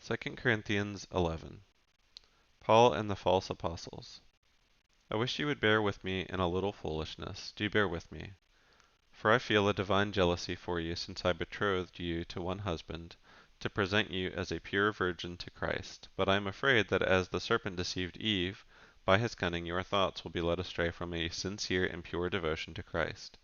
2 Corinthians 11. Paul and the false apostles. I wish you would bear with me in a little foolishness. Do bear with me. For I feel a divine jealousy for you, since I betrothed you to one husband, to present you as a pure virgin to Christ. But I am afraid that as the serpent deceived Eve, by his cunning your thoughts will be led astray from a sincere and pure devotion to Christ.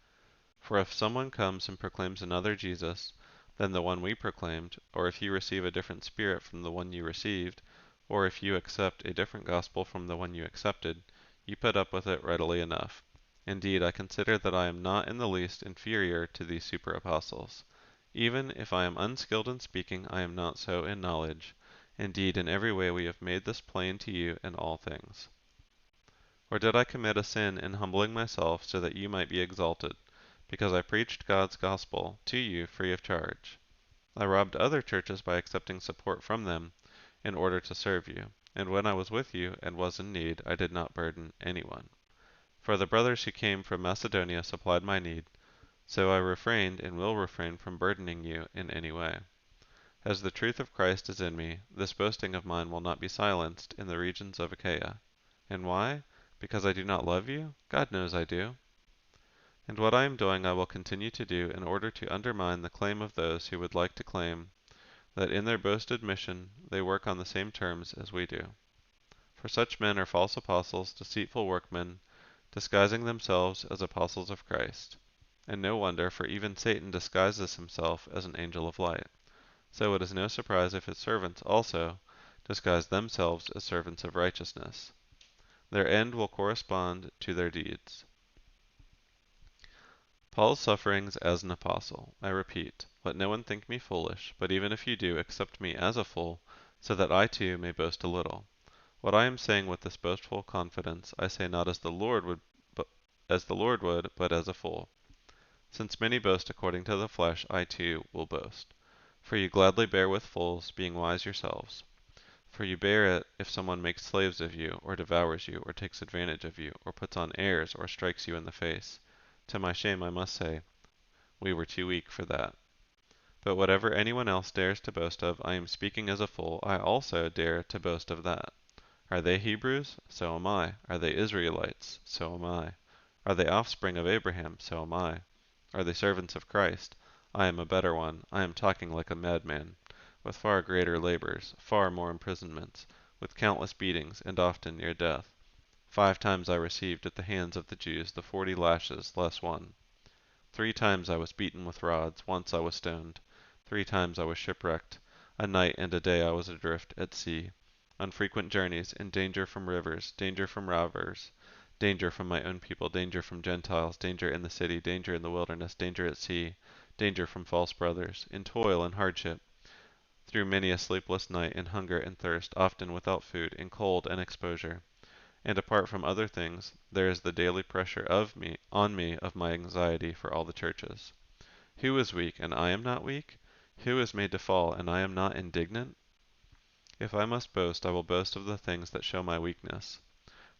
For if someone comes and proclaims another Jesus than the one we proclaimed, or if you receive a different spirit from the one you received, or if you accept a different gospel from the one you accepted, you put up with it readily enough. Indeed, I consider that I am not in the least inferior to these super apostles. Even if I am unskilled in speaking, I am not so in knowledge. Indeed, in every way we have made this plain to you in all things. Or did I commit a sin in humbling myself so that you might be exalted, because I preached God's gospel to you free of charge? I robbed other churches by accepting support from them in order to serve you, and when I was with you and was in need, I did not burden anyone. For the brothers who came from Macedonia supplied my need, so I refrained and will refrain from burdening you in any way. As the truth of Christ is in me, this boasting of mine will not be silenced in the regions of Achaia. And why? Because I do not love you? God knows I do. And what I am doing I will continue to do in order to undermine the claim of those who would like to claim that in their boasted mission they work on the same terms as we do. For such men are false apostles, deceitful workmen, disguising themselves as apostles of Christ. And no wonder, for even Satan disguises himself as an angel of light. So it is no surprise if his servants also disguise themselves as servants of righteousness. Their end will correspond to their deeds. Paul's sufferings as an apostle. I repeat, let no one think me foolish, but even if you do, accept me as a fool, so that I too may boast a little. What I am saying with this boastful confidence, I say not as the Lord would, but as a fool. Since many boast according to the flesh, I too will boast. For you gladly bear with fools, being wise yourselves. For you bear it if someone makes slaves of you, or devours you, or takes advantage of you, or puts on airs, or strikes you in the face. To my shame I must say, we were too weak for that. But whatever anyone else dares to boast of, I am speaking as a fool, I also dare to boast of that. Are they Hebrews? So am I. Are they Israelites? So am I. Are they offspring of Abraham? So am I. Are they servants of Christ? I am a better one. I am talking like a madman, with far greater labors, far more imprisonments, with countless beatings, and often near death. 5 times I received at the hands of the Jews the 40 lashes less one. 3 times I was beaten with rods, once I was stoned. 3 times I was shipwrecked. A night and a day I was adrift at sea, on frequent journeys, in danger from rivers, danger from robbers, danger from my own people, danger from Gentiles, danger in the city, danger in the wilderness, danger at sea, danger from false brothers, in toil and hardship, through many a sleepless night, in hunger and thirst, often without food, in cold and exposure. And apart from other things, there is the daily pressure on me of my anxiety for all the churches. Who is weak, and I am not weak? Who is made to fall, and I am not indignant? If I must boast, I will boast of the things that show my weakness.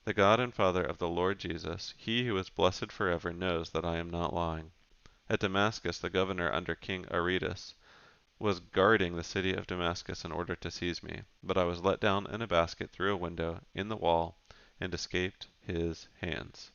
The God and Father of the Lord Jesus, he who is blessed forever, knows that I am not lying. At Damascus, the governor under King Aretas was guarding the city of Damascus in order to seize me, but I was let down in a basket through a window in the wall and escaped his hands.